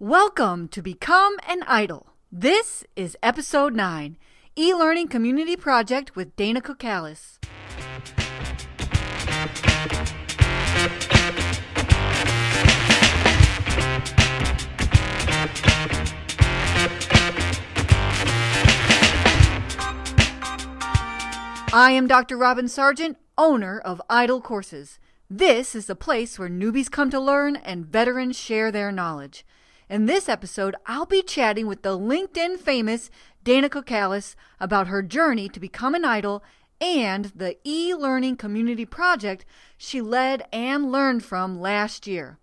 Welcome to Become an Idol. This is Episode 9, eLearning Community Project with Dana Kocalis. I am Dr. Robin Sargent, owner of Idol Courses. This is the place where newbies come to learn and veterans share their knowledge. In this episode, I'll be chatting with the LinkedIn famous Dana Kocalis about her journey to become an idol and the eLearning community project she led and learned from last year.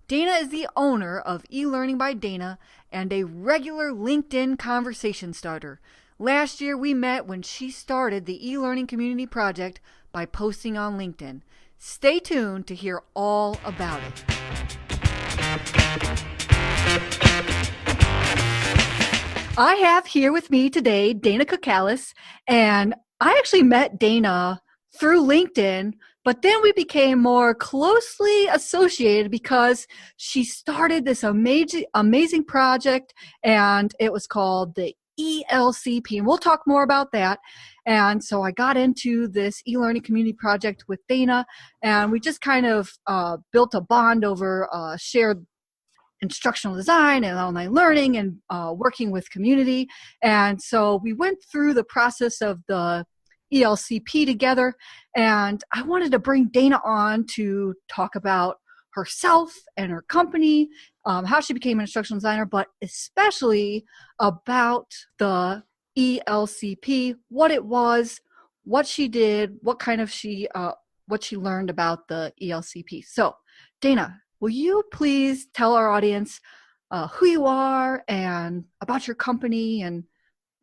Dana is the owner of eLearning by Dana and a regular LinkedIn conversation starter. Last year, we met when she started the eLearning community project by posting on LinkedIn. Stay tuned to hear all about it. I have here with me today Dana Kocalis, and I actually met Dana through LinkedIn, but then we became more closely associated because she started this amazing project, and it was called the eLCP, and we'll talk more about that. And so I got into this eLearning community project with Dana, and we just kind of built a bond over shared instructional design and online learning and working with community. And so we went through the process of the eLCP together, and I wanted to bring Dana on to talk about herself and her company, how she became an instructional designer, but especially about the eLCP, what it was, what she did, what she learned about the eLCP. So, Dana, will you please tell our audience who you are and about your company and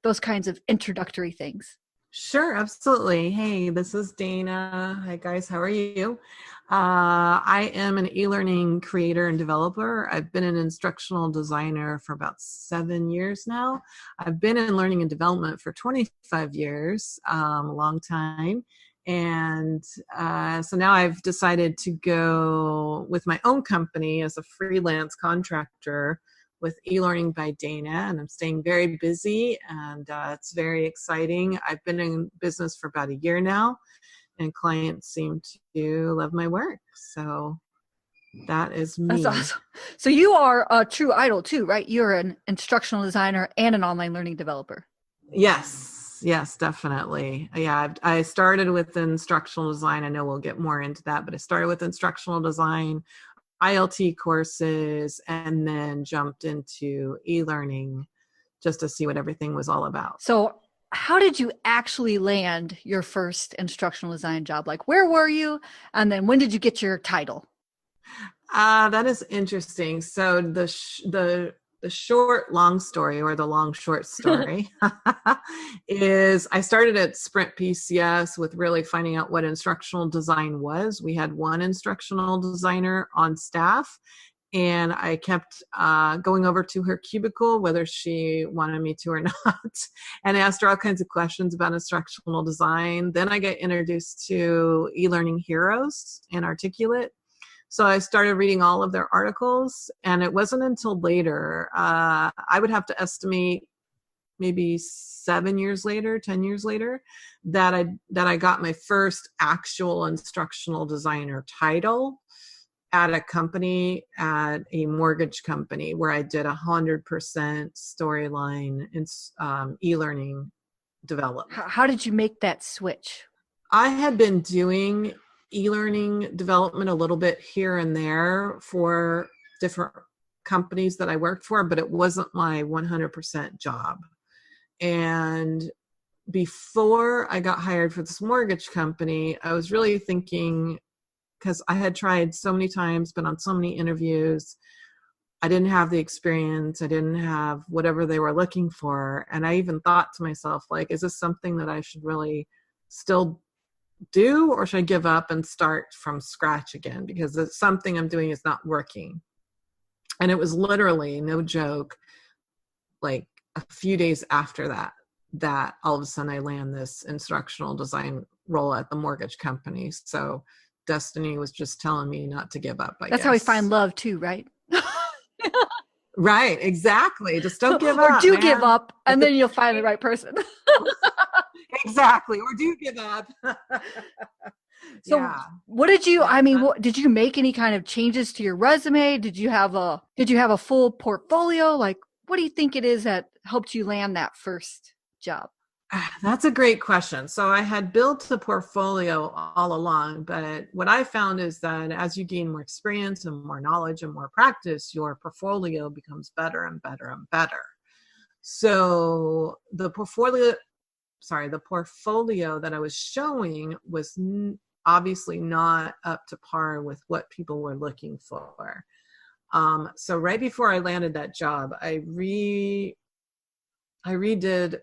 those kinds of introductory things? Sure, absolutely. Hey, this is Dana. Hi, guys. How are you? I am an e-learning creator and developer. I've been an instructional designer for about 7 years now. I've been in learning and development for 25 years, a long time. And so now I've decided to go with my own company as a freelance contractor with eLearning by Dana, and I'm staying very busy, and it's very exciting. I've been in business for about a year now, and clients seem to love my work. So that is me. That's awesome. So you are a true idol too, right? You're an instructional designer and an online learning developer. Yes, definitely. Yeah, I started with instructional design. I know we'll get more into that, but I started with instructional design, ILT courses, and then jumped into e-learning just to see what everything was all about. So how did you actually land your first instructional design job? Like, where were you? And then when did you get your title? That is interesting. So the short, long story, or the long, short story is I started at Sprint PCS with really finding out what instructional design was. We had one instructional designer on staff, and I kept going over to her cubicle, whether she wanted me to or not, and asked her all kinds of questions about instructional design. Then I got introduced to eLearning Heroes and Articulate. So I started reading all of their articles, and it wasn't until later, I would have to estimate maybe 7 years later, 10 years later, that I got my first actual instructional designer title at a company, at a mortgage company, where I did 100% storyline in e-learning development. How did you make that switch? I had been doing e-learning development a little bit here and there for different companies that I worked for, but it wasn't my 100% job. And before I got hired for this mortgage company, I was really thinking, because I had tried so many times, been on so many interviews, I didn't have the experience, I didn't have whatever they were looking for. And I even thought to myself, like, is this something that I should really still do, or should I give up and start from scratch again, because it's something I'm doing is not working? And it was literally, no joke, like a few days after that all of a sudden I land this instructional design role at the mortgage company. So destiny was just telling me not to give up, I guess. That's how we find love too, right? Right, exactly. Just don't give Or up, do give man. up, and then you'll find the right person. Exactly. Or do give up. So Yeah. what did you, Yeah. I mean, what did you make any kind of changes to your resume? Did you have a full portfolio? Like, what do you think it is that helped you land that first job? That's a great question. So I had built the portfolio all along, but what I found is that as you gain more experience and more knowledge and more practice, your portfolio becomes better and better and better. So the portfolio that I was showing was obviously not up to par with what people were looking for. So right before I landed that job, I redid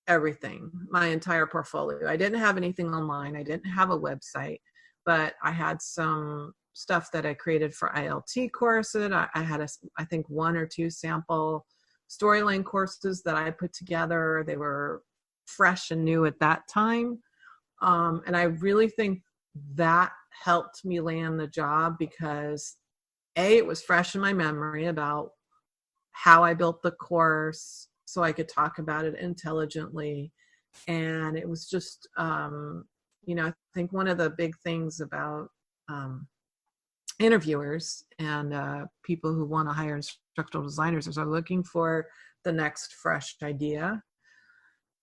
everything, my entire portfolio. I didn't have anything online. I didn't have a website, but I had some stuff that I created for ILT courses. I had, I think, one or two sample storyline courses that I put together. They were fresh and new at that time. And I really think that helped me land the job because it was fresh in my memory about how I built the course so I could talk about it intelligently. And it was just, I think one of the big things about interviewers and people who want to hire instructional designers is are looking for the next fresh idea.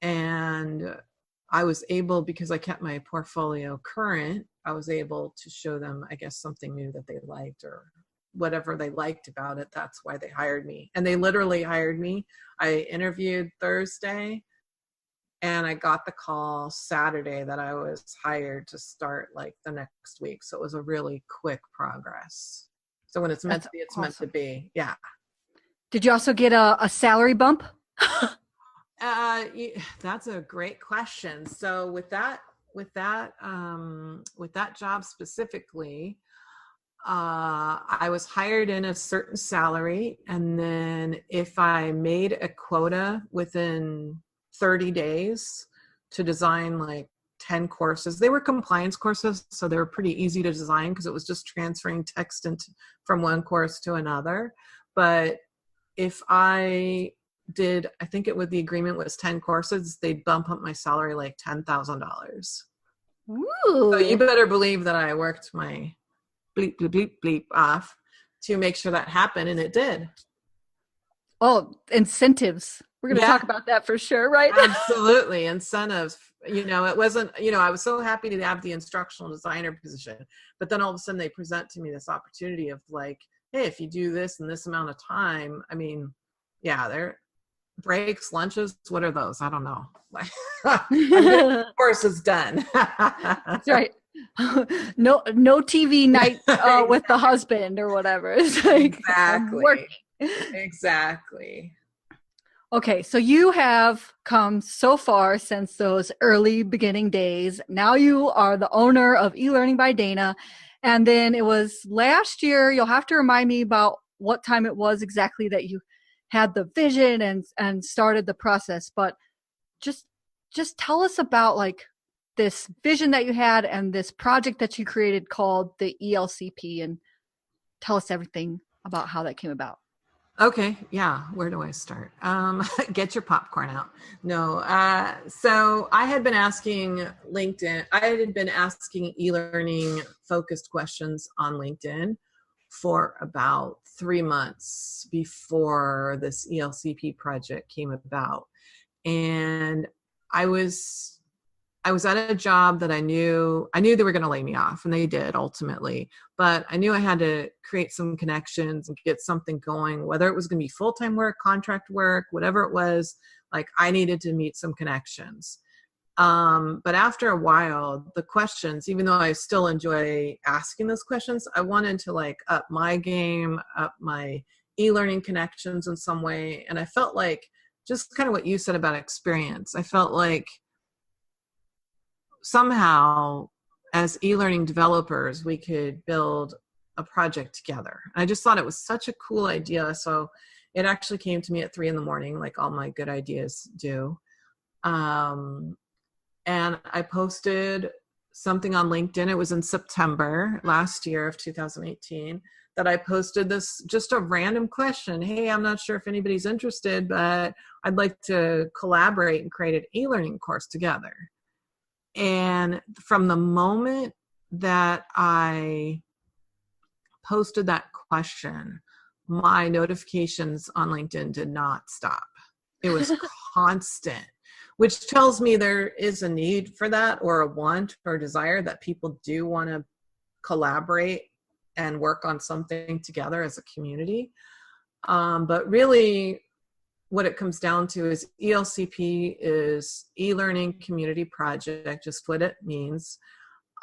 And I was able, because I kept my portfolio current, I was able to show them, I guess, something new that they liked or whatever they liked about it. That's why they hired me. And they literally hired me. I interviewed Thursday and I got the call Saturday that I was hired to start like the next week. So it was a really quick progress. So when it's meant to be, it's meant to be. Yeah. Did you also get a salary bump? That's a great question. So with that job specifically, I was hired in a certain salary, and then if I made a quota within 30 days to design like 10 courses, they were compliance courses, so they were pretty easy to design because it was just transferring text from one course to another. But if I think the agreement was 10 courses, they'd bump up my salary like $10,000. So you better believe that I worked my bleep, bleep, bleep, bleep off to make sure that happened, and it did. Oh, incentives. We're going to talk about that for sure, right? Absolutely. Incentives. It wasn't, I was so happy to have the instructional designer position, but then all of a sudden they present to me this opportunity of like, hey, if you do this in this amount of time, I mean, yeah, they're breaks, lunches, what are those? I don't know. Course is done. That's right. No TV night with the husband or whatever. It's like, exactly. I'm working. Exactly. Okay, so you have come so far since those early beginning days. Now you are the owner of eLearning by Dana. And then it was last year, you'll have to remind me about what time it was exactly that you had the vision and started the process. But just tell us about like this vision that you had and this project that you created called the eLCP, and tell us everything about how that came about. Okay. Yeah. Where do I start? Get your popcorn out. No. So I had been asking LinkedIn, I had been asking eLearning focused questions on LinkedIn for about 3 months before this eLCP project came about. And I was at a job that I knew they were going to lay me off, and they did ultimately, but I knew I had to create some connections and get something going, whether it was going to be full-time work, contract work, whatever it was, like I needed to meet some connections. But after a while, the questions, even though I still enjoy asking those questions, I wanted to like up my game, up my e-learning connections in some way. And I felt like just kind of what you said about experience. I felt like somehow as e-learning developers, we could build a project together. And I just thought it was such a cool idea. So it actually came to me at 3 a.m, like all my good ideas do. And I posted something on LinkedIn. It was in September last year of 2018 that I posted this, just a random question. Hey, I'm not sure if anybody's interested, but I'd like to collaborate and create an e-learning course together. And from the moment that I posted that question, my notifications on LinkedIn did not stop. It was constant, which tells me there is a need for that, or a want or a desire that people do want to collaborate and work on something together as a community. But really what it comes down to is eLCP is e-learning community project, just what it means,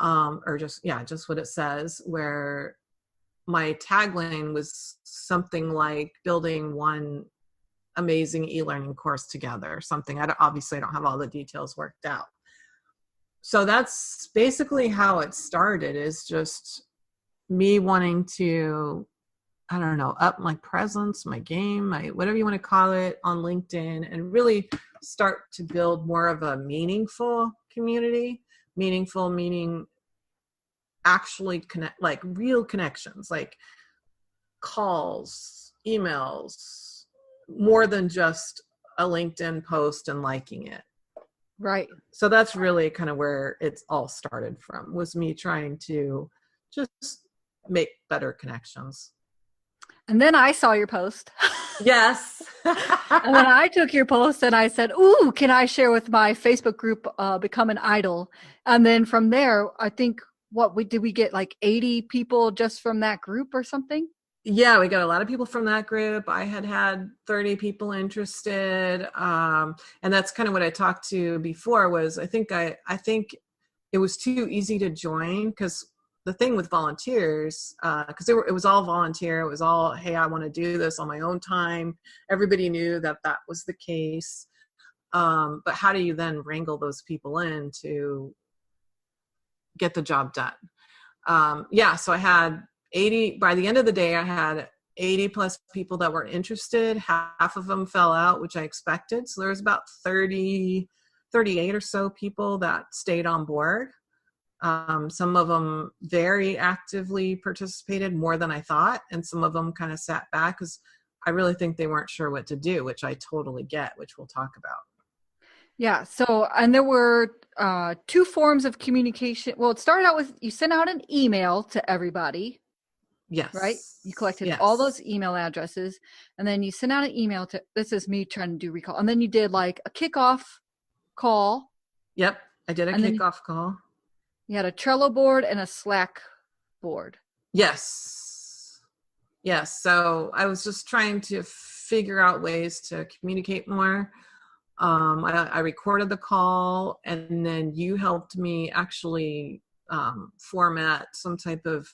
or just what it says, where my tagline was something like building one amazing e-learning course together, something. Obviously I don't have all the details worked out. So that's basically how it started, is just me wanting to, I don't know, up my presence, my game, whatever you want to call it, on LinkedIn, and really start to build more of a meaningful community. Meaningful meaning actually connect, like real connections, like calls, emails, more than just a LinkedIn post and liking it. Right. So that's really kind of where it's all started from, was me trying to just make better connections. And then I saw your post. Yes. And then I took your post and I said, ooh, can I share with my Facebook group, Become an Idol? And then from there, I think, did we get like 80 people just from that group or something? Yeah, we got a lot of people from that group. I had 30 people interested. And that's kind of what I talked to before, was I think it was too easy to join, because the thing with volunteers, because it was all volunteer. It was all, hey, I want to do this on my own time. Everybody knew that was the case. But how do you then wrangle those people in to get the job done? So I had 80, by the end of the day, I had 80 plus people that were interested. Half of them fell out, which I expected. So there was about 38 or so people that stayed on board. Some of them very actively participated, more than I thought. And some of them kind of sat back because I really think they weren't sure what to do, which I totally get, which we'll talk about. Yeah. So, and there were 2 forms of communication. Well, it started out with, you sent out an email to everybody. Yes. Right? You collected all those email addresses, and then you sent out an email to, this is me trying to do recall. And then you did like a kickoff call. Yep. I did a kickoff call. You had a Trello board and a Slack board. Yes. So I was just trying to figure out ways to communicate more. I recorded the call, and then you helped me actually format some type of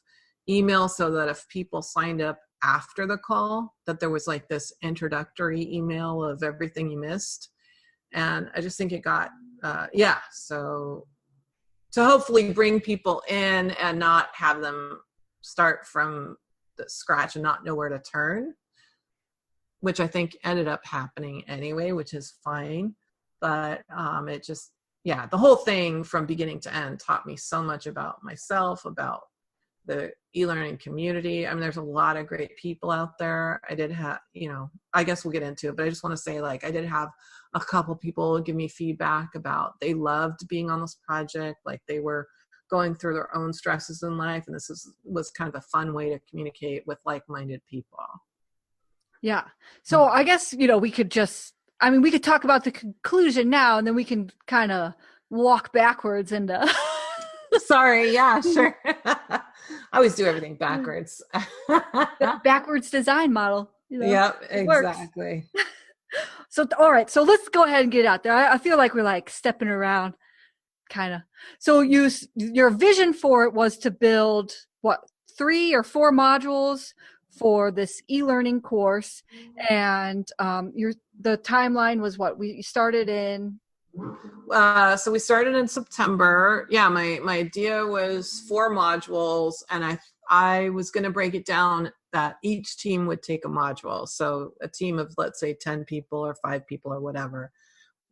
email so that if people signed up after the call, that there was like this introductory email of everything you missed. And I just think it got, so to hopefully bring people in and not have them start from the scratch and not know where to turn, which I think ended up happening anyway, which is fine. But it just, the whole thing from beginning to end taught me so much about myself, about the e-learning community. I mean, there's a lot of great people out there. I did have, I guess we'll get into it, but I just want to say, like, I did have a couple people give me feedback about they loved being on this project. Like, they were going through their own stresses in life, and this was kind of a fun way to communicate with like-minded people. Yeah. So I guess, we could talk about the conclusion now, and then we can kind of walk backwards into Sorry. Yeah, sure. I always do everything backwards. Backwards design model. Yep, exactly. So, all right. So let's go ahead and get out there. I feel like we're like stepping around, kind of. So your vision for it was to build 3 or 4 modules for this e-learning course, and the timeline was we started in. So we started in September. Yeah, my idea was 4 modules, and I was going to break it down that each team would take a module. So a team of, let's say, 10 people or 5 people or whatever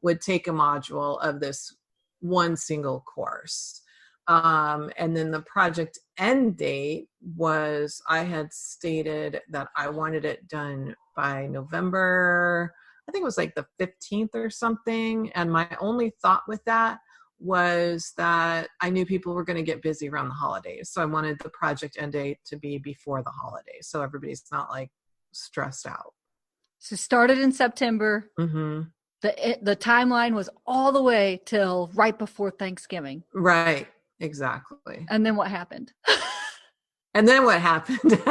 would take a module of this one single course. And then the project end date was, I had stated that I wanted it done by November, I think it was like the 15th or something. And my only thought with that was that I knew people were going to get busy around the holidays. So I wanted the project end date to be before the holidays, so everybody's not like stressed out. So started in September. Mm-hmm. The timeline was all the way till right before Thanksgiving. Right. Exactly. And then what happened? And then what happened?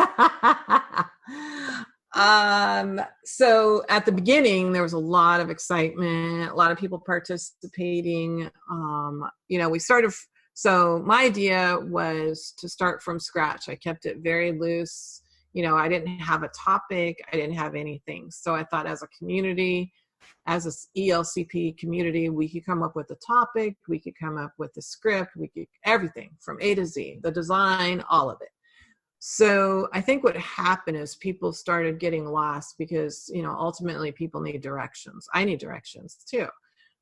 So at the beginning, there was a lot of excitement, a lot of people participating. We started, so my idea was to start from scratch. I kept it very loose. I didn't have a topic. I didn't have anything. So I thought, as a community, as a eLCP community, we could come up with a topic, we could come up with a script, we could everything from A to Z, the design, all of it. So I think what happened is people started getting lost because, ultimately people need directions. I need directions too.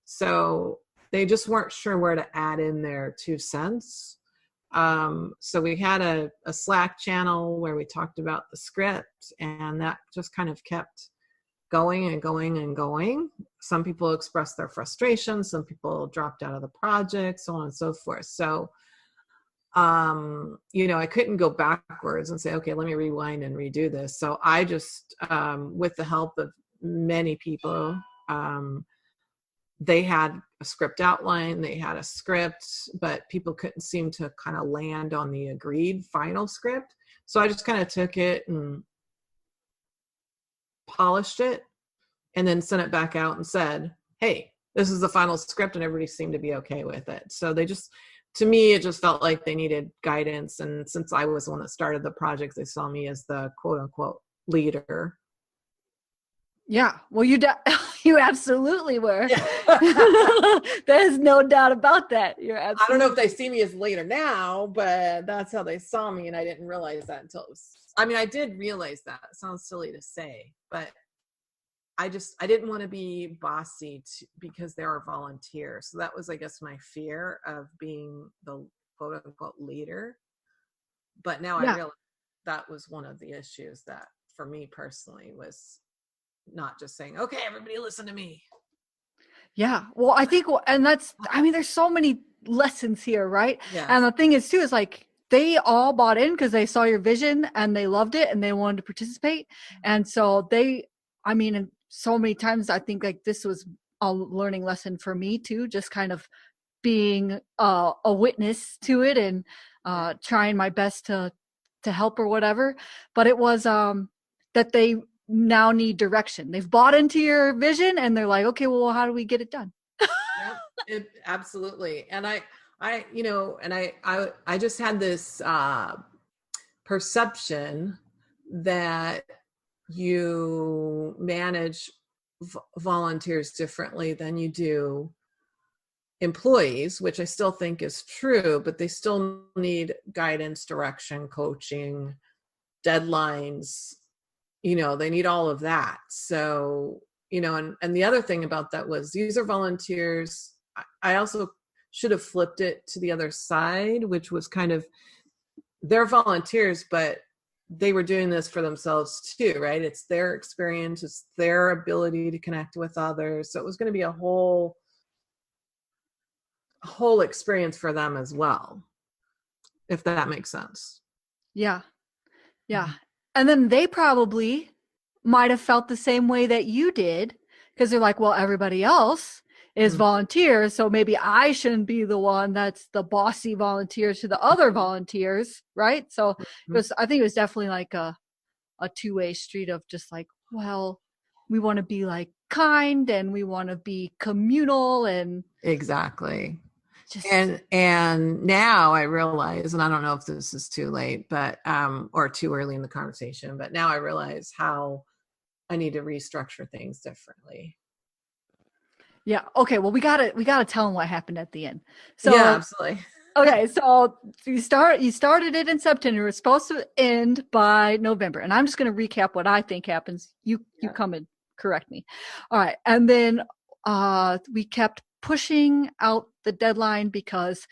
So they just weren't sure where to add in their 2 cents. So we had a Slack channel where we talked about the script, and that just kind of kept going and going and going. Some people expressed their frustration, some people dropped out of the project, so on and so forth. So I couldn't go backwards and say, okay, let me rewind and redo this. So I just, with the help of many people, they had a script outline, they had a script, but people couldn't seem to kind of land on the agreed final script. So I just kind of took it and polished it and then sent it back out and said, hey, this is the final script, and everybody seemed to be okay with it. So to me, it just felt like they needed guidance. And since I was the one that started the project, they saw me as the quote unquote leader. Yeah. Well, you absolutely were. Yeah. There's no doubt about that. You're absolutely. I don't know if they see me as leader now, but that's how they saw me. And I didn't realize that until I did realize that. It sounds silly to say, but I didn't want to be bossy because there are volunteers. So that was, I guess, my fear of being the quote unquote leader. But now I realize that was one of the issues that for me personally was not just saying, okay, everybody listen to me. Yeah. Well, I think, and there's so many lessons here, right? Yes. And the thing is too, is like, they all bought in because they saw your vision and they loved it and they wanted to participate. And so and so many times I think like this was a learning lesson for me too, just kind of being a witness to it and trying my best to help or whatever. But it was that they now need direction. They've bought into your vision and they're like, okay, well, how do we get it done? Absolutely. And I just had this perception that you manage volunteers differently than you do employees, which I still think is true, but they still need guidance, direction, coaching, deadlines. They need all of that. So, and the other thing about that was these are volunteers. I also should have flipped it to the other side, which was kind of, they're volunteers, but they were doing this for themselves too, right? It's their experience, it's their ability to connect with others. So it was going to be a whole experience for them as well, if that makes sense. Yeah. Yeah. And then they probably might have felt the same way that you did, because they're like, well, everybody else is volunteers, so maybe I shouldn't be the one that's the bossy volunteer to the other volunteers, right? So I think it was definitely like a two-way street of just like, well, we want to be like kind and we want to be communal and exactly. And now I realize, and I don't know if this is too late, but or too early in the conversation, but now I realize how I need to restructure things differently. Yeah. Okay. Well, we gotta tell them what happened at the end. So yeah, absolutely. Okay. So you started it in September. It was supposed to end by November, and I'm just going to recap what I think happens. You come and correct me. All right. And then we kept pushing out the deadline because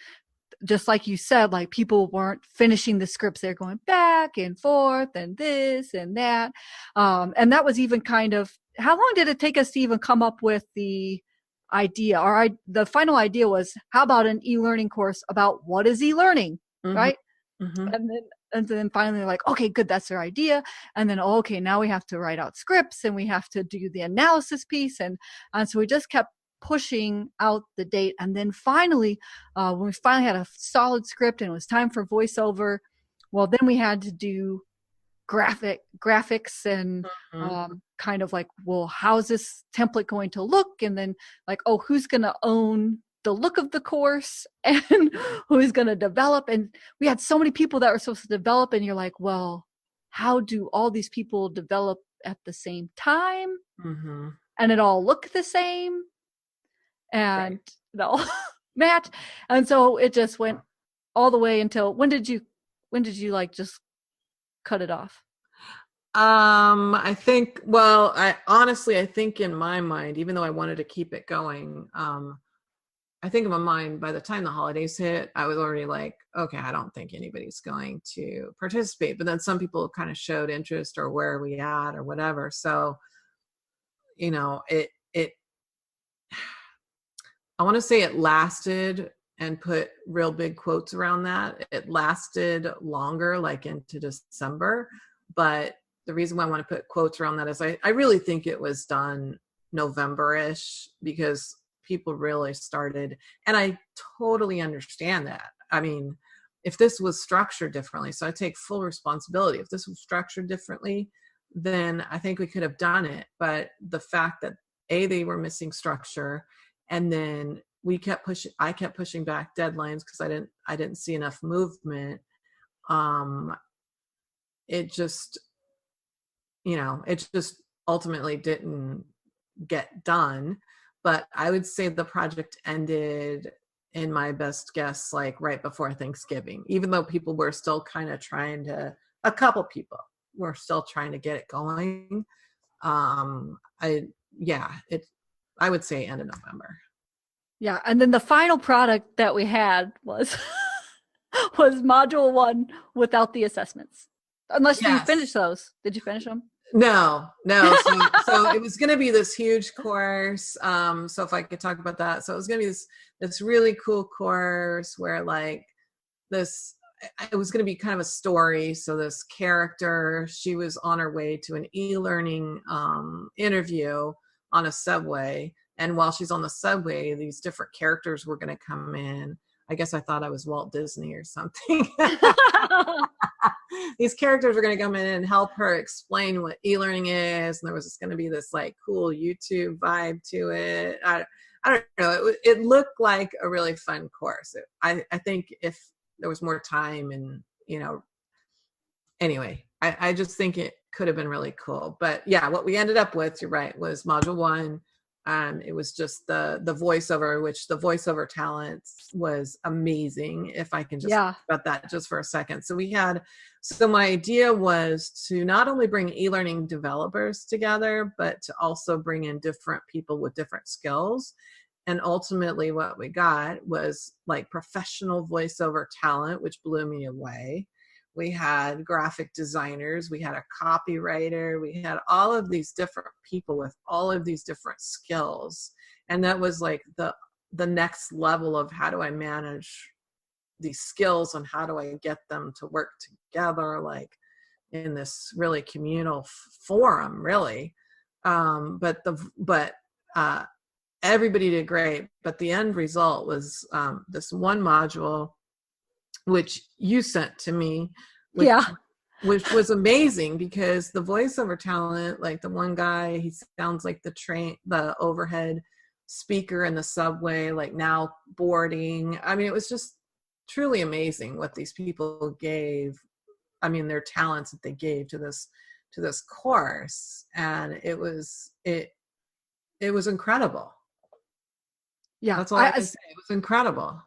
just like you said, like people weren't finishing the scripts. They're going back and forth and this and that. And that was even kind of, how long did it take us to even come up with the idea? The final idea was, how about an e-learning course about what is e-learning, right? Mm-hmm. And then finally like, okay, good, that's their idea. And then, okay, now we have to write out scripts and we have to do the analysis piece. And so we just kept pushing out the date. And then finally, when we finally had a solid script and it was time for voiceover, well, then we had to do graphics and kind of like, well, how's this template going to look? And then like, oh, who's going to own the look of the course and who's going to develop? And we had so many people that were supposed to develop, and you're like, well, how do all these people develop at the same time and it all look the same and no match? And so it just went all the way until when did you like just cut it off? I think, well, I think in my mind, even though I wanted to keep it going, I think in my mind, by the time the holidays hit, I was already like, okay, I don't think anybody's going to participate. But then some people kind of showed interest, or where are we at, or whatever. So, you know, I want to say it lasted, and put real big quotes around that. It lasted longer, like into December. But the reason why I want to put quotes around that is I really think it was done November-ish, because people really started, and I totally understand that. I mean, if this was structured differently, so I take full responsibility. If this was structured differently, then I think we could have done it. But the fact that they were missing structure, and then I kept pushing back deadlines because I didn't see enough movement. It just ultimately didn't get done. But I would say the project ended, in my best guess, like right before Thanksgiving, even though people were still kind of a couple people were still trying to get it going. I would say end of November. Yeah. And then the final product that we had was was module 1 without the assessments. Unless you finished those. Did you finish them? No. So it was going to be this huge course. So if I could talk about that. So it was going to be this really cool course where like it was going to be kind of a story. So this character, she was on her way to an e-learning interview on a subway. And while she's on the subway, these different characters were going to come in. I guess I thought I was Walt Disney or something. These characters were going to come in and help her explain what e-learning is. And there was going to be this like cool YouTube vibe to it. I don't know. It looked like a really fun course. I think if there was more time and, anyway, I just think it could have been really cool. But yeah, what we ended up with, you're right, was module 1. It was just the voiceover, which the voiceover talent was amazing. If I can just talk about that just for a second. So my idea was to not only bring e-learning developers together, but to also bring in different people with different skills. And ultimately what we got was like professional voiceover talent, which blew me away. We had graphic designers, we had a copywriter, we had all of these different people with all of these different skills. And that was like the next level of how do I manage these skills and how do I get them to work together, like in this really communal forum, really. But everybody did great. But the end result was this one module, which you sent to me, which was amazing, because the voiceover talent, like the one guy, he sounds like the overhead speaker in the subway, like now boarding. I mean, it was just truly amazing what these people gave. I mean, their talents that they gave to this course, and it was incredible. Yeah, that's all I can say. It was incredible.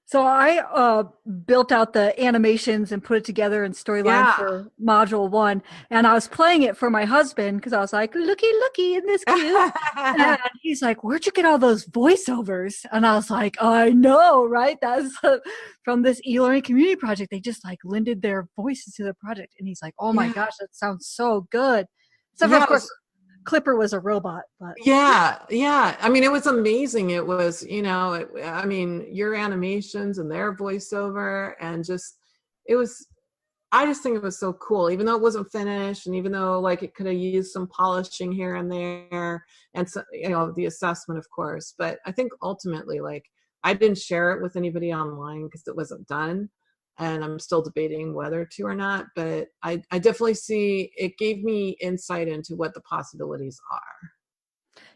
So I built out the animations and put it together in storyline Yeah. for module one, and I was playing it for my husband because I was like, "Looky, looky, isn't this cute?" And he's like, "Where'd you get all those voiceovers?" And I was like, "I know, right? That's from this e-learning community project. They just like lended their voices to the project." And he's like, "Oh my Yeah. gosh, that sounds so good." Except for, Yeah. of course, Clipper was a robot, but Yeah. I mean, it was amazing. It was, I mean, your animations and their voiceover and just, it was, I just think it was so cool, even though it wasn't finished and even though like it could have used some polishing here and there and so, the assessment, of course. But I think ultimately, like, I didn't share it with anybody online because it wasn't done. And I'm still debating whether to or not, but I definitely see it gave me insight into what the possibilities are.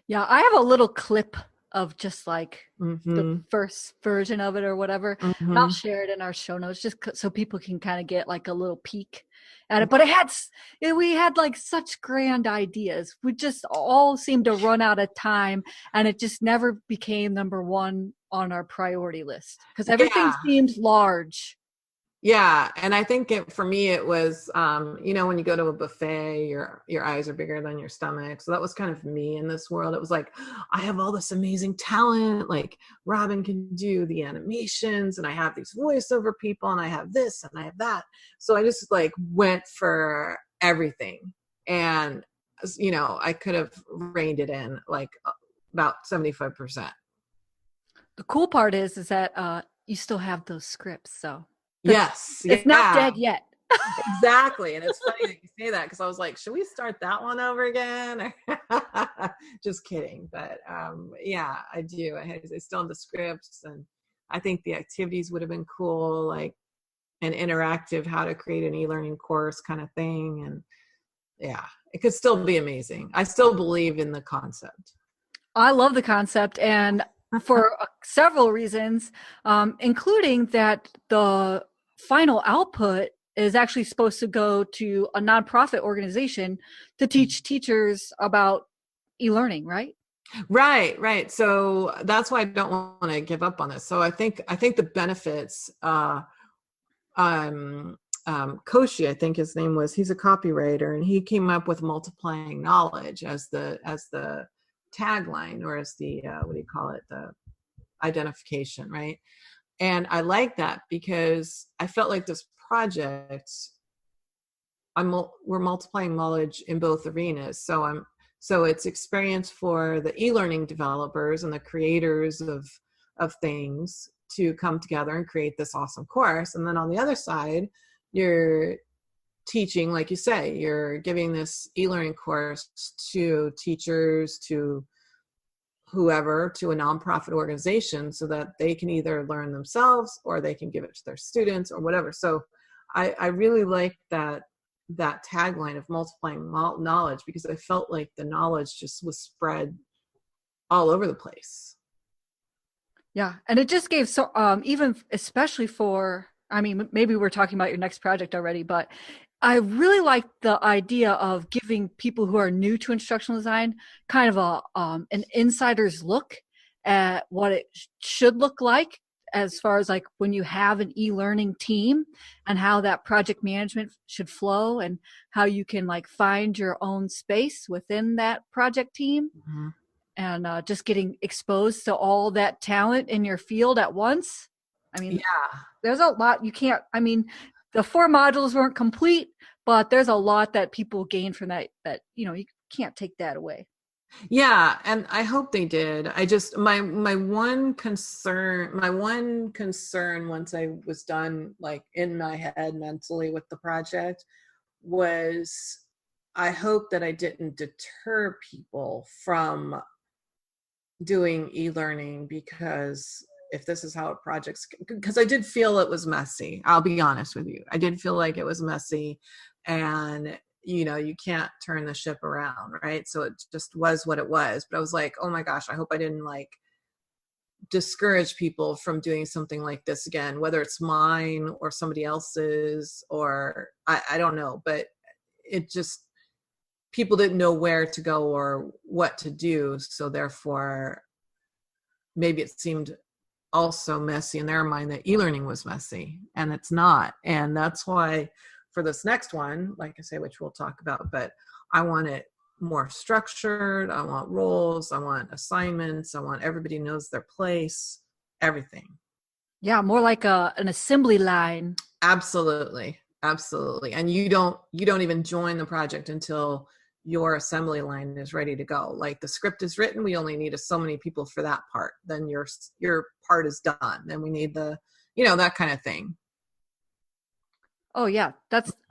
yeah, I have a little clip of just like the Mm-hmm. first version of it or whatever. And I'll Mm-hmm. share it in our show notes just so people can kind of get like a little peek at it. But we had like such grand ideas. We just all seemed to run out of time, and it just never became number one on our priority list because everything Yeah. seemed large. Yeah, and I think for me it was, when you go to a buffet, your eyes are bigger than your stomach. So that was kind of me in this world. It was like, I have all this amazing talent. Like Robin can do the animations, and I have these voiceover people, and I have this, and I have that. So I just like went for everything, and I could have reined it in like about 75%. The cool part is that you still have those scripts, so Yes, it's not yeah. dead yet. Exactly. And it's funny that you say that because I was like, should we start that one over again? Just kidding. But yeah, I do. I still have the scripts, and I think the activities would have been cool, like an interactive how to create an e-learning course kind of thing. And yeah, it could still be amazing. I still believe in the concept. I love the concept, and for several reasons, including that the final output is actually supposed to go to a nonprofit organization to teach teachers about e-learning, right? Right. So that's why I don't want to give up on this. So I think the benefits, um, Koshi, I think his name was, he's a copywriter, and he came up with multiplying knowledge as the tagline, or as the, what do you call it? The identification, right? And I like that because I felt like this project, we're multiplying knowledge in both arenas. So it's experience for the e-learning developers and the creators of things to come together and create this awesome course. And then on the other side, you're teaching, like you say, you're giving this e-learning course to teachers, to whoever, to a nonprofit organization, so that they can either learn themselves or they can give it to their students or whatever. So I really like that tagline of multiplying knowledge, because I felt like the knowledge just was spread all over the place. Yeah, and it just gave so even especially for, I mean, maybe we're talking about your next project already, but I really like the idea of giving people who are new to instructional design kind of a an insider's look at what it should look like, as far as like when you have an e-learning team, and how that project management should flow, and how you can like find your own space within that project team, Mm-hmm. and just getting exposed to all that talent in your field at once. I mean, Yeah. there's a lot you can't, I mean, the 4 modules weren't complete, but there's a lot that people gain from that you can't take that away. Yeah, and I hope they did. I just, my one concern once I was done, like in my head mentally with the project, was I hope that I didn't deter people from doing e-learning, because if this is how a project's, because I did feel it was messy. I'll be honest with you. I did feel like it was messy, and you can't turn the ship around, right? So it just was what it was. But I was like, oh my gosh, I hope I didn't like discourage people from doing something like this again, whether it's mine or somebody else's, or I don't know, but it just, people didn't know where to go or what to do. So therefore, maybe it seemed also messy in their mind that e-learning was messy, and it's not. And that's why for this next one, like I say, which we'll talk about, but I want it more structured. I want roles. I want assignments. I want everybody knows their place, everything. Yeah, more like an assembly line. Absolutely. Absolutely. And you don't even join the project until your assembly line is ready to go. Like the script is written, we only need so many people for that part. Then your part is done. Then we need that kind of thing. Oh yeah,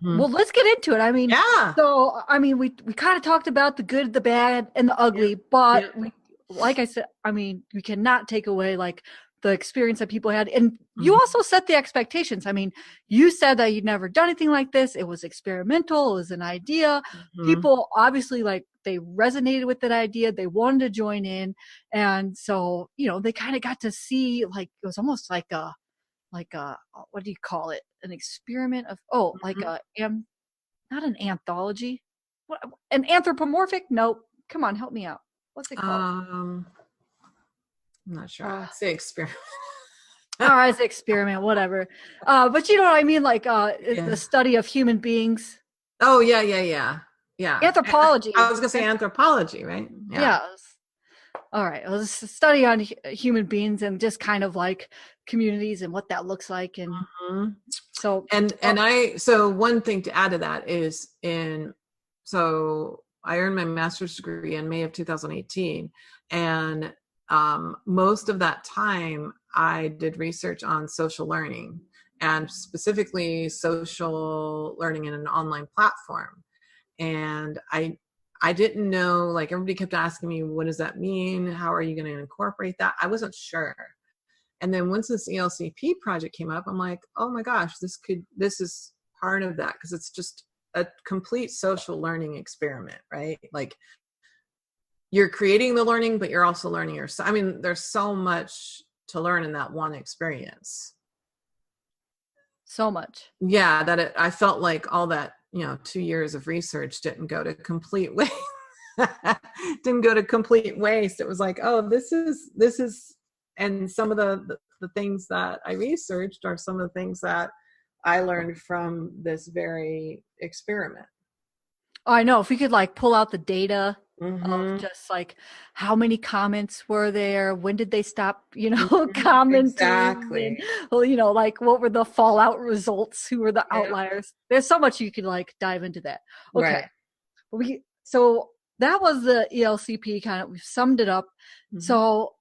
well, let's get into it. I mean, yeah. So I mean, we kind of talked about the good, the bad, and the ugly, but like I said, I mean, we cannot take away like the experience that people had. And you also set the expectations. I mean, you said that you'd never done anything like this. It was experimental. It was an idea. People obviously like they resonated with that idea. They wanted to join in. And so, they kind of got to see like, it was almost like a, what do you call it? An experiment of, like not an anthology. What, an anthropomorphic? Nope. Come on, help me out. What's it called? I'm not sure. Say experiment. It's experiment, whatever. But you know what I mean? Like the study of human beings. Oh, yeah. Anthropology. I was going to say anthropology, right? Yeah. All right. Well, it's a study on human beings and just kind of like communities and what that looks like. And so one thing to add to that is so I earned my master's degree in May of 2018. And most of that time I did research on social learning, and specifically social learning in an online platform. And I didn't know, like everybody kept asking me, what does that mean? How are you going to incorporate that? I wasn't sure. And then once this eLCP project came up, I'm like, oh my gosh, this is part of that, because it's just a complete social learning experiment, right? Like you're creating the learning, but you're also learning yourself. I mean, there's so much to learn in that one experience. So much. Yeah, that I felt like all that, 2 years of research didn't go to complete waste. Didn't go to complete waste. It was like, oh, this is, and some of the things that I researched are some of the things that I learned from this very experiment. Oh, I know. If we could like pull out the data of just like how many comments were there, when did they stop, commenting? Exactly. And, like what were the fallout results? Who were the outliers? There's so much you could like dive into that. Okay. Right. So that was the eLCP kind of, we've summed it up. So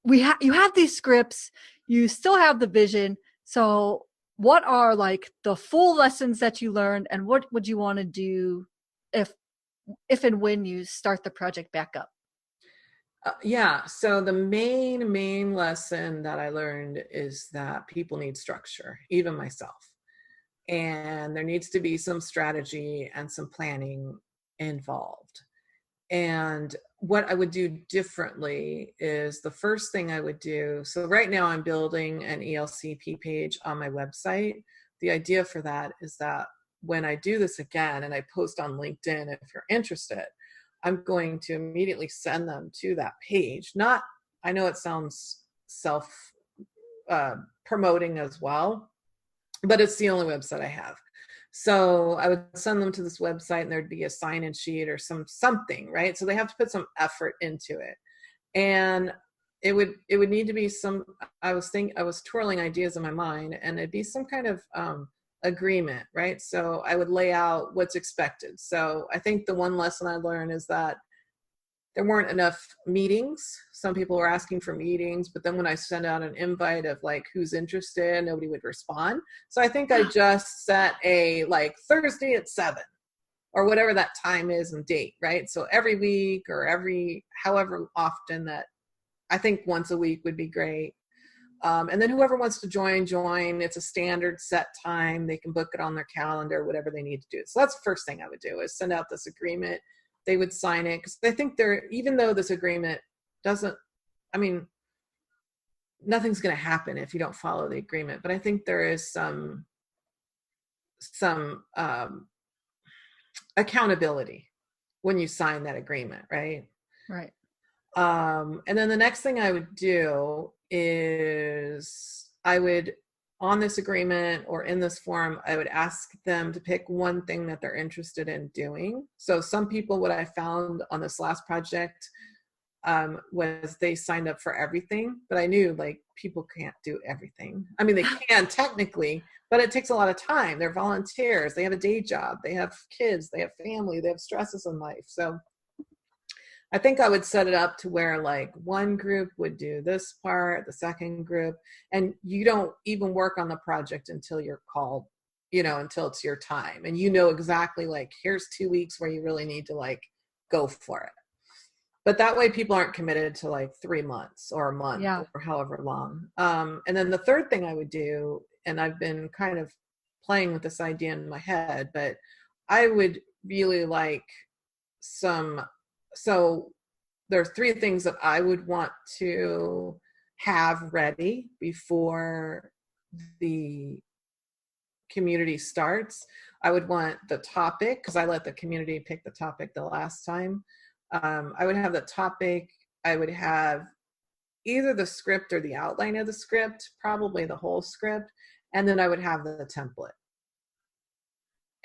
you have these scripts, you still have the vision. So what are like the full lessons that you learned, and what would you want to do if and when you start the project back up? So the main lesson that I learned is that people need structure, even myself. And there needs to be some strategy and some planning involved. And what I would do differently is the first thing I would do. So right now I'm building an eLCP page on my website. The idea for that is that when I do this again and I post on LinkedIn, if you're interested, I'm going to immediately send them to that page. I know it sounds self promoting as well, but it's the only website I have. So I would send them to this website, and there'd be a sign-in sheet or something, right? So they have to put some effort into it. And it would need to be I was twirling ideas in my mind, and it'd be some kind of agreement, right? So I would lay out what's expected. So I think the one lesson I learned is that there weren't enough meetings. Some people were asking for meetings, but then when I sent out an invite of like, who's interested, nobody would respond. So I think I just set a like Thursday at 7 or whatever that time is and date, right? So every week or however often, that I think once a week would be great. And then whoever wants to join. It's a standard set time. They can book it on their calendar, whatever they need to do. So that's the first thing I would do, is send out this agreement. They would sign it, because I think even though this agreement nothing's going to happen if you don't follow the agreement. But I think there is some accountability when you sign that agreement, right? Right. And then the next thing I would do is I would, on this agreement or in this form, I would ask them to pick one thing that they're interested in doing. So some people, what I found on this last project was they signed up for everything, but I knew like people can't do everything. I mean, they can technically, but it takes a lot of time. They're volunteers. They have a day job. They have kids. They have family. They have stresses in life. So I think I would set it up to where like one group would do this part, the second group, and you don't even work on the project until you're called, until it's your time. And exactly like, here's 2 weeks where you really need to like go for it. But that way people aren't committed to like 3 months or a month or however long. And then the third thing I would do, and I've been kind of playing with this idea in my head, but I would really like so there's 3 things that I would want to have ready before the community starts. I would want the topic, because I let the community pick the topic the last time. I would have the topic. I would have either the script or the outline of the script, probably the whole script. And then I would have the template.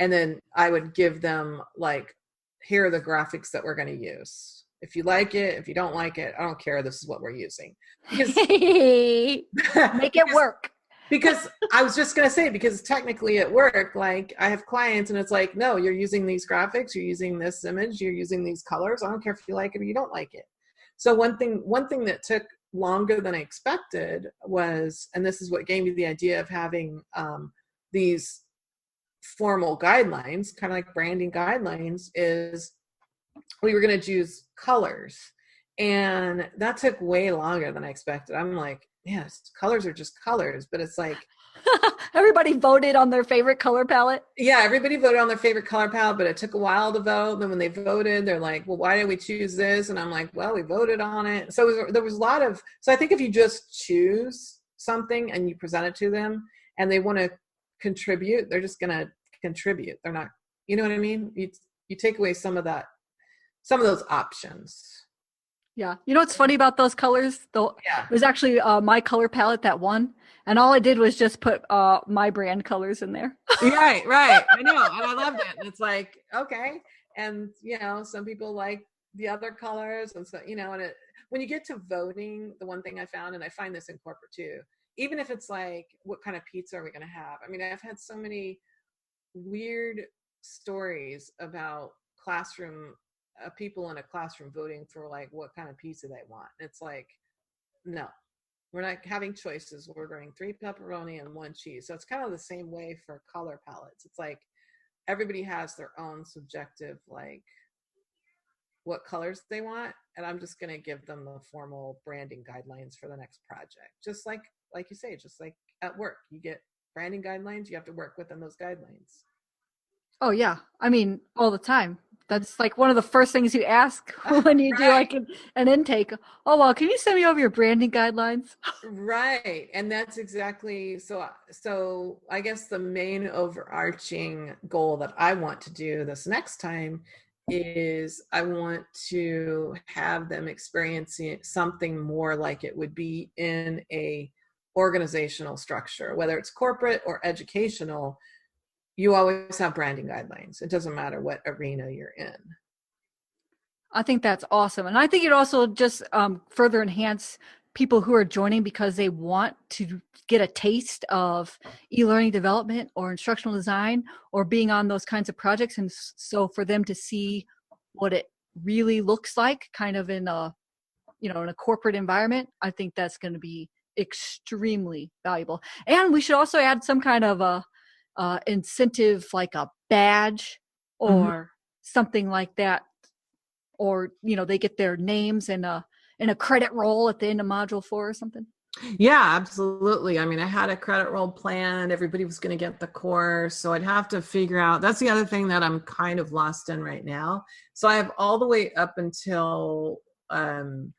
And then I would give them like, here are the graphics that we're going to use. If you like it, if you don't like it, I don't care. This is what we're using. Because, make it work. Because I was just going to say, because technically at work, like I have clients and it's like, no, you're using these graphics, you're using this image, you're using these colors. I don't care if you like it or you don't like it. So one thing that took longer than I expected was, and this is what gave me the idea of having these formal guidelines, kind of like branding guidelines, is we were going to choose colors. And that took way longer than I expected. I'm like, yes, colors are just colors, but it's like everybody voted on their favorite color palette. Yeah, everybody voted on their favorite color palette, but it took a while to vote. Then when they voted, they're like, well, why did we choose this? And I'm like, well, we voted on it. So there was a lot of, so I think if you just choose something and you present it to them and they want to contribute, they're just going to contribute. They're not, you know what I mean? You take away some of those options. Yeah. You know what's funny about those colors? Though, yeah. It was actually my color palette that won. And all I did was just put my brand colors in there. Right. I know. And I loved it. And it's like, okay. And, some people like the other colors. And so, and when you get to voting, the one thing I found, and I find this in corporate too, even if it's like, what kind of pizza are we going to have? I mean, I've had so many weird stories about people in a classroom voting for like what kind of pizza they want. It's like, no, we're not having choices. We're ordering 3 pepperoni and 1 cheese. So it's kind of the same way for color palettes. It's like everybody has their own subjective, like what colors they want. And I'm just going to give them the formal branding guidelines for the next project. Just like you say, just like at work, you get branding guidelines, you have to work within those guidelines. Oh yeah. I mean, all the time. That's like one of the first things you ask when you do like an intake. Oh, well, can you send me over your branding guidelines? Right. And that's exactly, so I guess the main overarching goal that I want to do this next time is I want to have them experiencing something more like it would be in a organizational structure, whether it's corporate or educational. You always have branding guidelines. It doesn't matter what arena you're in. I think that's awesome. And I think it also just further enhance people who are joining because they want to get a taste of e-learning development or instructional design or being on those kinds of projects. And so for them to see what it really looks like kind of in a corporate environment, I think that's going to be extremely valuable. And we should also add some kind of a incentive, like a badge or something like that, or they get their names in a credit roll at the end of module 4 or something. Yeah, absolutely. I mean, I had a credit roll planned. Everybody was going to get the course, so I'd have to figure out. That's the other thing that I'm kind of lost in right now. So I have all the way up until the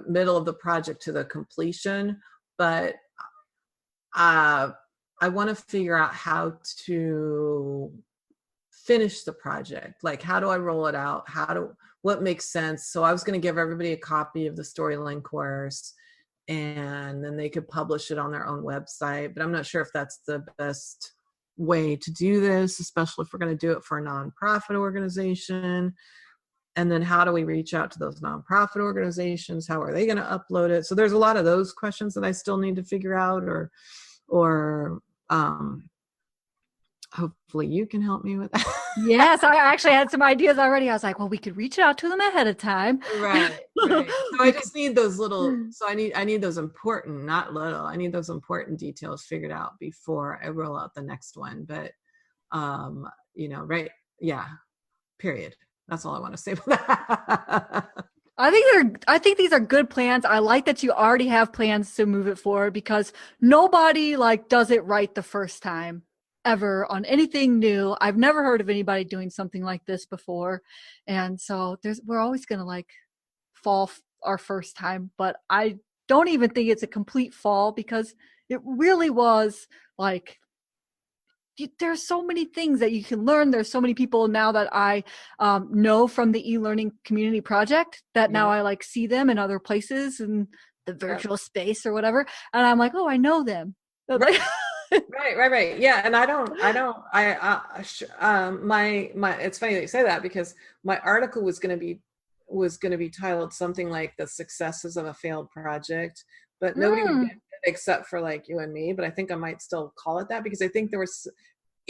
middle of the project to the completion, but I want to figure out how to finish the project? Like, how do I roll it out? What makes sense? So I was going to give everybody a copy of the storyline course, and then they could publish it on their own website. But I'm not sure if that's the best way to do this, especially if we're going to do it for a nonprofit organization. And then how do we reach out to those nonprofit organizations? How are they going to upload it? So there's a lot of those questions that I still need to figure out, or hopefully you can help me with that. Yes, I actually had some ideas already. I was like, well, we could reach out to them ahead of time. Right. So I just need those little, so I need those important, not little, I need those important details figured out before I roll out the next one. But, right. Yeah. Period. That's all I want to say about that. I think these are good plans. I like that you already have plans to move it forward, because nobody does it right the first time ever on anything new. I've never heard of anybody doing something like this before. And so we're always going to fall our first time, but I don't even think it's a complete fall, because it really was there's so many things that you can learn. There's so many people now that I know from the eLearning community project that now I see them in other places in the virtual space or whatever. And I'm like, oh, I know them. Right. Right. Yeah. And it's funny that you say that, because my article was going to be titled something like The Successes of a Failed Project, but nobody would get it except for you and me. But I think I might still call it that, because I think there was,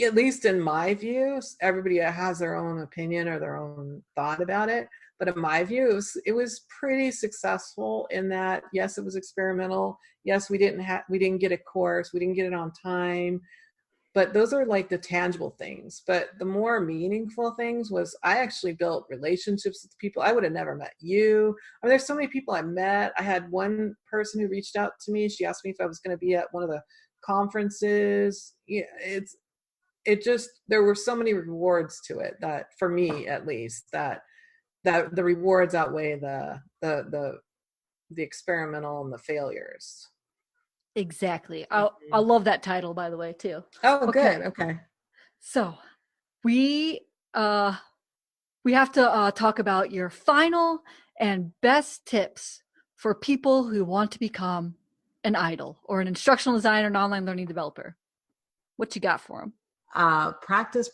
at least in my view, everybody has their own opinion or their own thought about it. But in my view, it was pretty successful in that, yes, it was experimental. Yes, we didn't get a course. We didn't get it on time. But those are the tangible things. But the more meaningful things was I actually built relationships with people. I would have never met you. I mean, there's so many people I met. I had one person who reached out to me. She asked me if I was going to be at one of the conferences. Yeah, there were so many rewards to it, that for me, at least, that the rewards outweigh the experimental and the failures. Exactly. I love that title, by the way, too. Oh, okay. Good. Okay. So we have to talk about your final and best tips for people who want to become an IDLE or an instructional designer, an online learning developer. What you got for them? Practice.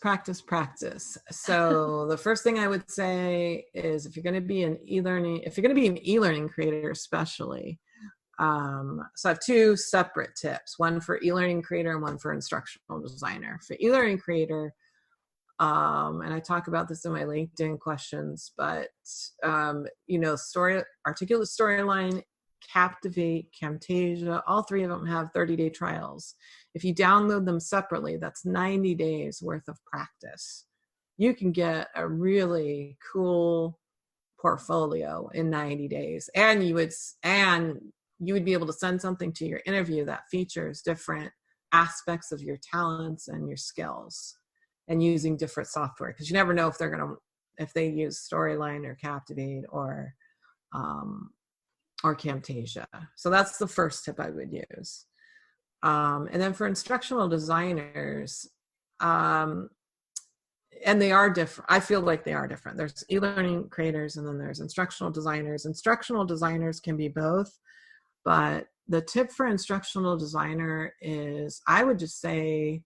So the first thing I would say is, if you're going to be an eLearning creator, especially, so I have two separate tips, one for eLearning creator and one for instructional designer. For eLearning creator, and I talk about this in my LinkedIn questions, but, Articulate Storyline, Captivate, Camtasia, all three of them have 30-day trials. If you download them separately, that's 90 days worth of practice. You can get a really cool portfolio in 90 days. And you would be able to send something to your interview that features different aspects of your talents and your skills, and using different software, because you never know if they use Storyline or Captivate or Camtasia. So that's the first tip I would use. And then for instructional designers, and they are different. I feel like they are different. There's eLearning creators, and then there's instructional designers. Instructional designers can be both, but the tip for instructional designer is, I would just say,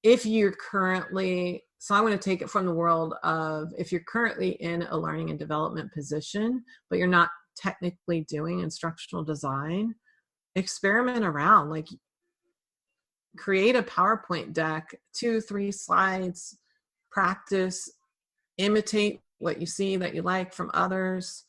if you're currently, so I'm going to take it from the world of, if you're currently in a learning and development position, but you're not technically doing instructional design, experiment around, create a PowerPoint deck, 2-3 slides, practice, imitate what you see that you like from others,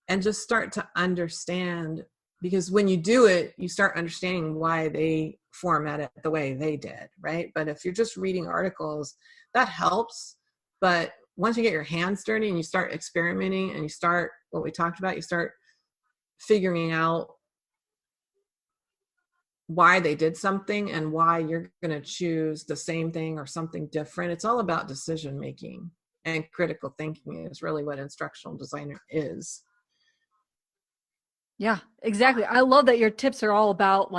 and just start to understand, because when you do it, you start understanding why they format it the way they did, right? But if you're just reading articles, that helps. But once you get your hands dirty and you start experimenting, and you start, what we talked about, you start figuring out why they did something and why you're going to choose the same thing or something different. It's all about decision making, and critical thinking is really what instructional designer is. Yeah, exactly. I love that your tips are all about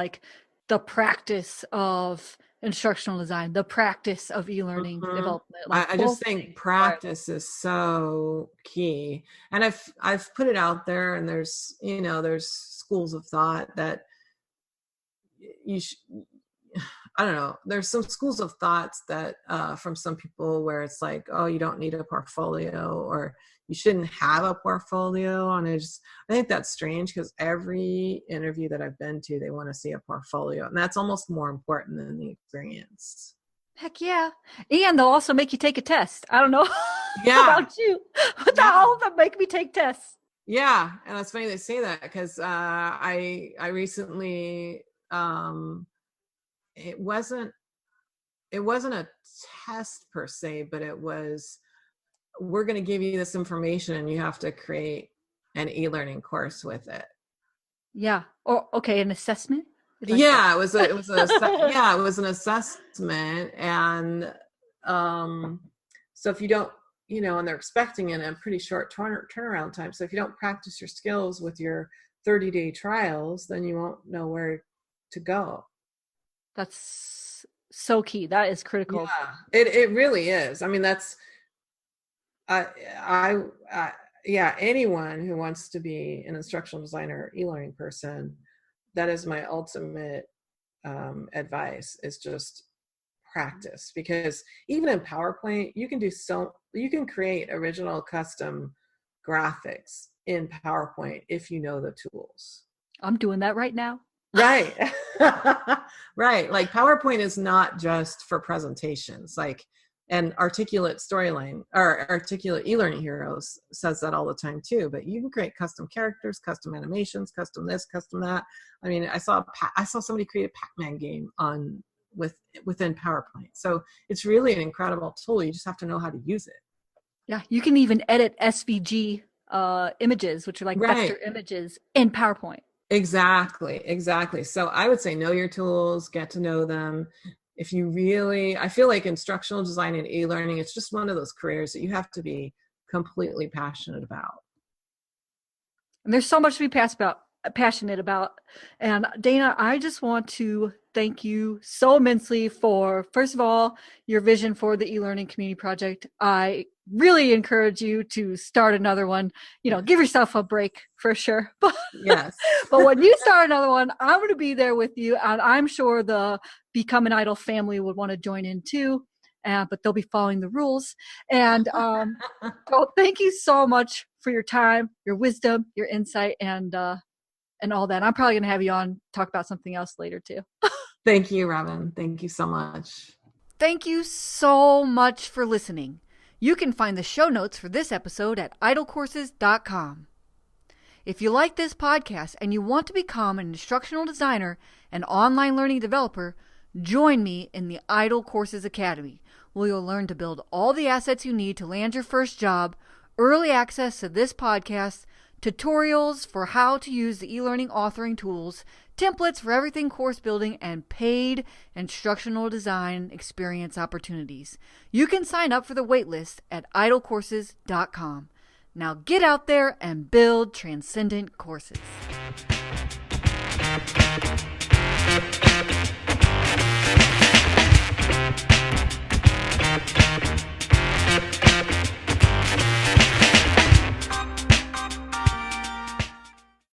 the practice of instructional design, the practice of e-learning development. Like I just think practice is so key. And I've put it out there, and there's schools of thought that you should, I don't know. There's some schools of thoughts that from some people where it's like, oh, you don't need a portfolio, or you shouldn't have a portfolio. And I think that's strange, because every interview that I've been to, they want to see a portfolio, and that's almost more important than the experience. Heck yeah. And they'll also make you take a test. I don't know about you, but all of them make me take tests. Yeah. And it's funny they say that, because I recently, it wasn't a test per se, but it was, we're going to give you this information and you have to create an e-learning course with it. Yeah. Or okay, an assessment. It was an assessment. And so if you don't, and they're expecting in a pretty short turnaround time. So if you don't practice your skills with your 30-day trials, then you won't know where to go. That's so key. That is critical. Yeah, it really is. I mean, that's, anyone who wants to be an instructional designer, e-learning person, that is my ultimate advice, is just practice. Because even in PowerPoint, you can create original custom graphics in PowerPoint if you know the tools. I'm doing that right now. Right. Right. Like PowerPoint is not just for presentations, like, and Articulate Storyline or Articulate eLearning Heroes says that all the time too, but you can create custom characters, custom animations, custom this, custom that. I mean, I saw somebody create a Pac-Man game within PowerPoint. So it's really an incredible tool. You just have to know how to use it. Yeah. You can even edit SVG images, which are like vector images, in PowerPoint. Exactly. So I would say know your tools, get to know them. I feel like instructional design and e-learning, it's just one of those careers that you have to be completely passionate about. And there's so much to be passionate about. And Dana, I just want to thank you so immensely for, first of all, your vision for the e-learning community project. I really encourage you to start another one. Give yourself a break for sure. Yes. But when you start another one, I'm going to be there with you, and I'm sure the Become an Idol family would want to join in too. But they'll be following the rules. And so thank you so much for your time, your wisdom, your insight, and all that. I'm probably going to have you on talk about something else later too. Thank you, Robin. Thank you so much. Thank you so much for listening. You can find the show notes for this episode at idlecourses.com. If you like this podcast and you want to become an instructional designer and online learning developer, join me in the Idle Courses Academy, where you'll learn to build all the assets you need to land your first job, early access to this podcast, tutorials for how to use the e-learning authoring tools, templates for everything course building, and paid instructional design experience opportunities. You can sign up for the waitlist at idlecourses.com. Now get out there and build transcendent courses.